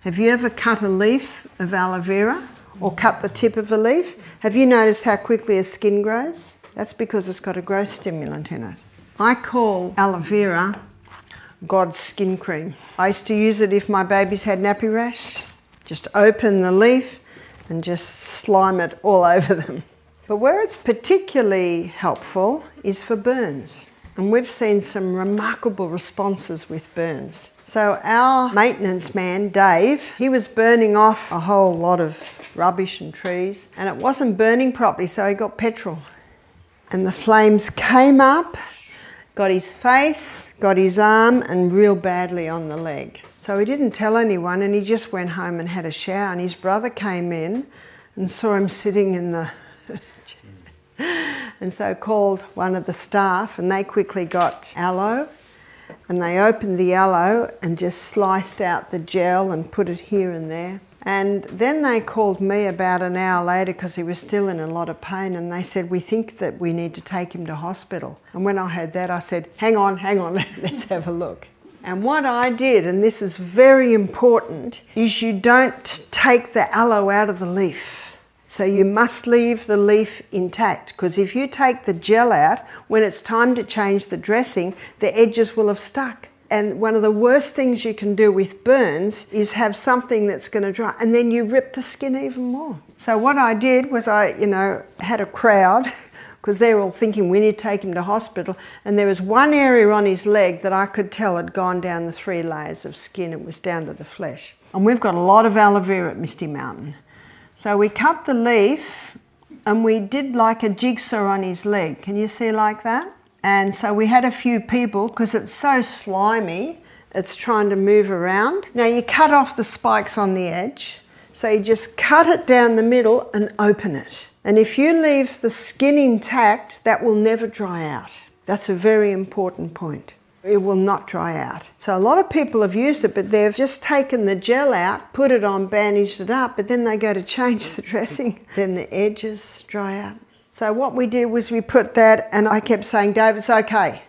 Have you ever cut a leaf of aloe vera or cut the tip of a leaf? Have you noticed how quickly a skin grows? That's because it's got a growth stimulant in it. I call aloe vera God's skin cream. I used to use it if my babies had nappy rash. Just open the leaf and just slime it all over them. But where it's particularly helpful is for burns. And we've seen some remarkable responses with burns. So our maintenance man, Dave, he was burning off a whole lot of rubbish and trees, and it wasn't burning properly, so he got petrol. And the flames came up, got his face, got his arm, and real badly on the leg. So he didn't tell anyone, and he just went home and had a shower, and his brother came in and saw him sitting in the and so called one of the staff, and they quickly got aloe, and they opened the aloe and just sliced out the gel and put it here and there. And then they called me about an hour later because he was still in a lot of pain, and they said, we think that we need to take him to hospital. And when I heard that, I said, hang on, let's have a look. And what I did, and this is very important, is you don't take the aloe out of the leaf. So you must leave the leaf intact, because if you take the gel out, when it's time to change the dressing, the edges will have stuck. And one of the worst things you can do with burns is have something that's going to dry, and then you rip the skin even more. So what I did was I had a crowd, because they were all thinking we need to take him to hospital, and there was one area on his leg that I could tell had gone down the 3 layers of skin. It was down to the flesh. And we've got a lot of aloe vera at Misty Mountain. So we cut the leaf and we did like a jigsaw on his leg. Can you see like that? And so we had a few people, because it's so slimy, it's trying to move around. Now you cut off the spikes on the edge. So you just cut it down the middle and open it. And if you leave the skin intact, that will never dry out. That's a very important point. It will not dry out. So a lot of people have used it, but they've just taken the gel out, put it on, bandaged it up, but then they go to change the dressing. Then the edges dry out. So what we did was we put that, and I kept saying, Dave, it's okay.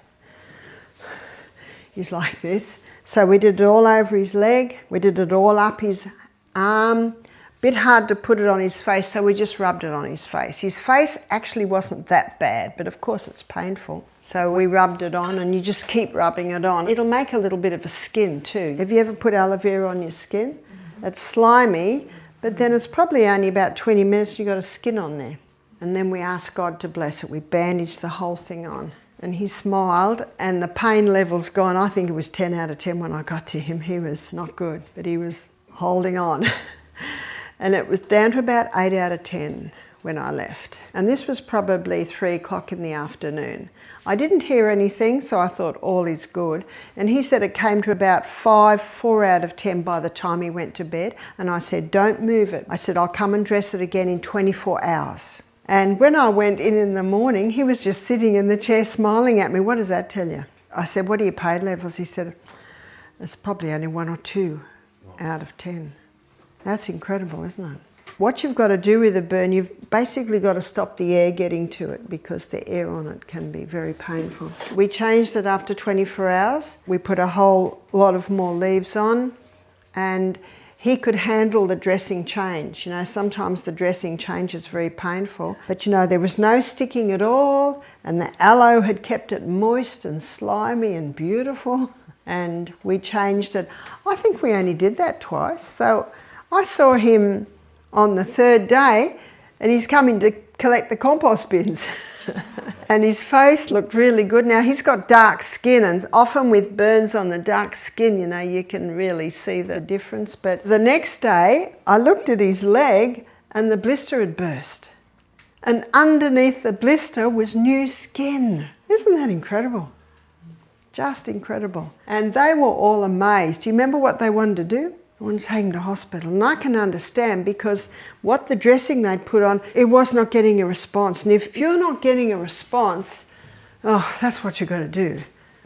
He's like this. So we did it all over his leg. We did it all up his arm. Bit hard to put it on his face, so we just rubbed it on his face. His face actually wasn't that bad, but of course it's painful. So we rubbed it on, and you just keep rubbing it on. It'll make a little bit of a skin too. Have you ever put aloe vera on your skin? It's slimy, but then it's probably only about 20 minutes, you got a skin on there. And then we asked God to bless it. We bandaged the whole thing on. And he smiled, and the pain level's gone. I think it was 10 out of 10 when I got to him. He was not good, but he was holding on. And it was down to about 8 out of 10 when I left. And this was probably 3 o'clock in the afternoon. I didn't hear anything, so I thought all is good. And he said it came to about 4 out of 10 by the time he went to bed. And I said, don't move it. I said, I'll come and dress it again in 24 hours. And when I went in the morning, he was just sitting in the chair smiling at me. What does that tell you? I said, what are your pain levels? He said, it's probably only 1 or 2 out of 10. That's incredible, isn't it? What you've got to do with a burn, you've basically got to stop the air getting to it, because the air on it can be very painful. We changed it after 24 hours. We put a whole lot of more leaves on, and he could handle the dressing change. Sometimes the dressing change is very painful, but there was no sticking at all, and the aloe had kept it moist and slimy and beautiful, and we changed it. I think we only did that twice. So I saw him on the 3rd day, and he's coming to collect the compost bins. And his face looked really good. Now, he's got dark skin, and often with burns on the dark skin, you can really see the difference. But the next day, I looked at his leg, and the blister had burst. And underneath the blister was new skin. Isn't that incredible? Just incredible. And they were all amazed. Do you remember what they wanted to do? I wanted to take him to hospital. And I can understand, because what the dressing they'd put on, it was not getting a response. And if you're not getting a response, that's what you've got to do.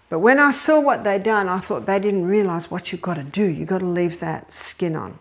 But when I saw what they'd done, I thought they didn't realise what you've got to do. You've got to leave that skin on.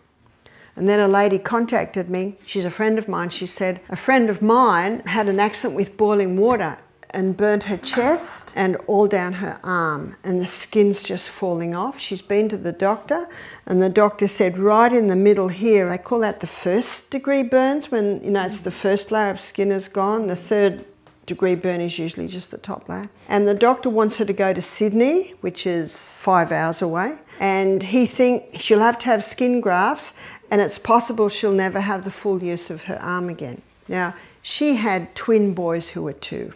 And then a lady contacted me. She's a friend of mine. She said, a friend of mine had an accident with boiling water. and burnt her chest and all down her arm, and the skin's just falling off. She's been to the doctor, and the doctor said right in the middle here, they call that the 1st degree burns, when it's the first layer of skin is gone. The 3rd degree burn is usually just the top layer. And the doctor wants her to go to Sydney, which is 5 hours away, and he thinks she'll have to have skin grafts, and it's possible she'll never have the full use of her arm again. Now, she had twin boys who were 2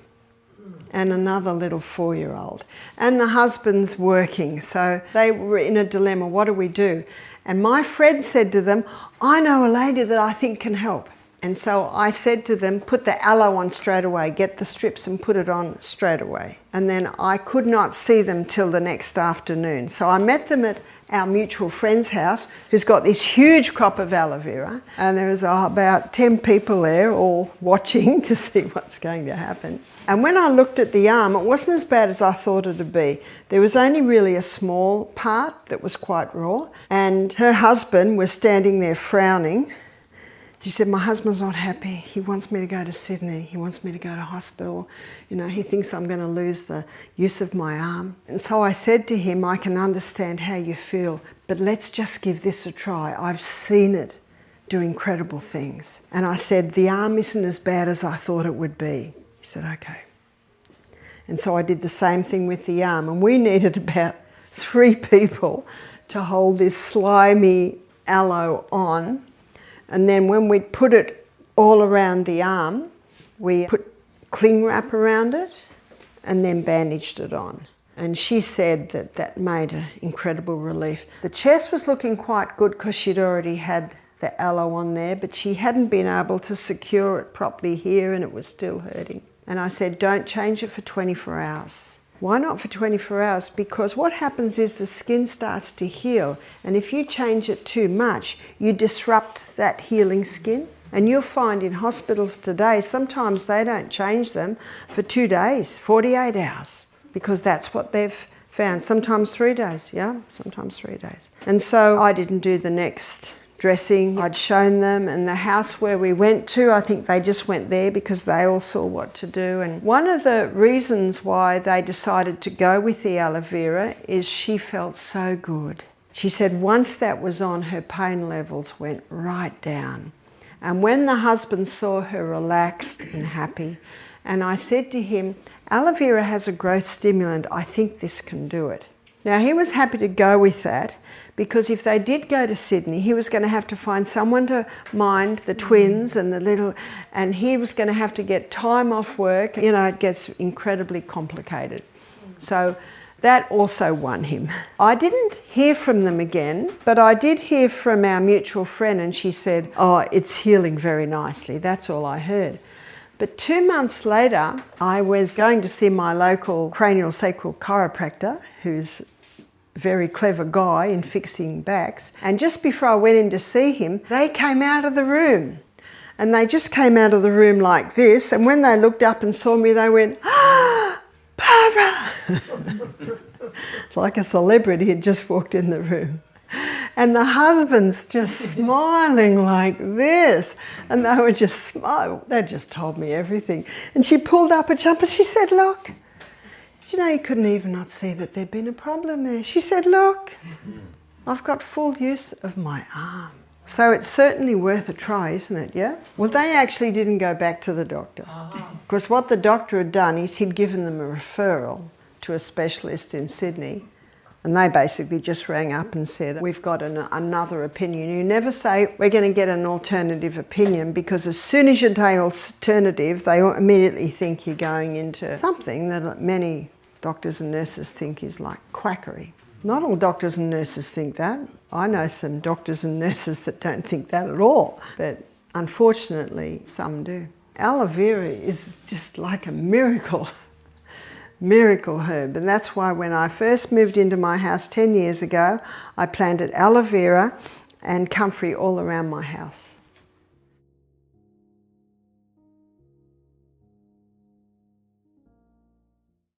and another little 4-year-old. And the husband's working, so they were in a dilemma. What do we do? And my friend said to them, I know a lady that I think can help. And so I said to them, put the aloe on straight away, get the strips and put it on straight away. And then I could not see them till the next afternoon. So I met them at our mutual friend's house, who's got this huge crop of aloe vera, and there was about 10 people there all watching to see what's going to happen. And when I looked at the arm, it wasn't as bad as I thought it would be. There was only really a small part that was quite raw, and her husband was standing there frowning. She said, my husband's not happy. He wants me to go to Sydney. He wants me to go to hospital. He thinks I'm going to lose the use of my arm. And so I said to him, I can understand how you feel, but let's just give this a try. I've seen it do incredible things. And I said, the arm isn't as bad as I thought it would be. He said, okay. And so I did the same thing with the arm. And we needed about 3 people to hold this slimy aloe on. And then when we'd put it all around the arm, we put cling wrap around it and then bandaged it on. And she said that that made an incredible relief. The chest was looking quite good because she'd already had the aloe on there, but she hadn't been able to secure it properly here and it was still hurting. And I said, don't change it for 24 hours. Why not for 24 hours? Because what happens is the skin starts to heal, and if you change it too much, you disrupt that healing skin. And you'll find in hospitals today, sometimes they don't change them for 2 days, 48 hours, because that's what they've found. Sometimes 3 days, sometimes 3 days. And so I didn't do the next dressing. I'd shown them, and the house where we went to, I think they just went there because they all saw what to do. And one of the reasons why they decided to go with the aloe vera is she felt so good. She said once that was on, her pain levels went right down. And when the husband saw her relaxed and happy, and I said to him, aloe vera has a growth stimulant, I think this can do it. Now he was happy to go with that, because if they did go to Sydney, he was going to have to find someone to mind the twins and and he was going to have to get time off work. It gets incredibly complicated. So that also won him. I didn't hear from them again, but I did hear from our mutual friend, and she said, oh, it's healing very nicely. That's all I heard. But 2 months later, I was going to see my local cranial-sacral chiropractor, who's very clever guy in fixing backs. And just before I went in to see him, they came out of the room. And they just came out of the room like this. And when they looked up and saw me, they went, ah, Barbara! It's like a celebrity had just walked in the room. And the husband's just smiling like this. And they were just smiling. They just told me everything. And she pulled up a jumper. She said, look. You couldn't even not see that there'd been a problem there. She said, look, I've got full use of my arm. So it's certainly worth a try, isn't it, yeah? Well, they actually didn't go back to the doctor. Because what the doctor had done is he'd given them a referral to a specialist in Sydney, and they basically just rang up and said, we've got another opinion. You never say, we're going to get an alternative opinion, because as soon as you say alternative, they immediately think you're going into something that many doctors and nurses think is like quackery. Not all doctors and nurses think that. I know some doctors and nurses that don't think that at all, but unfortunately some do. Aloe vera is just like a miracle herb, and that's why when I first moved into my house 10 years ago, I planted aloe vera and comfrey all around my house.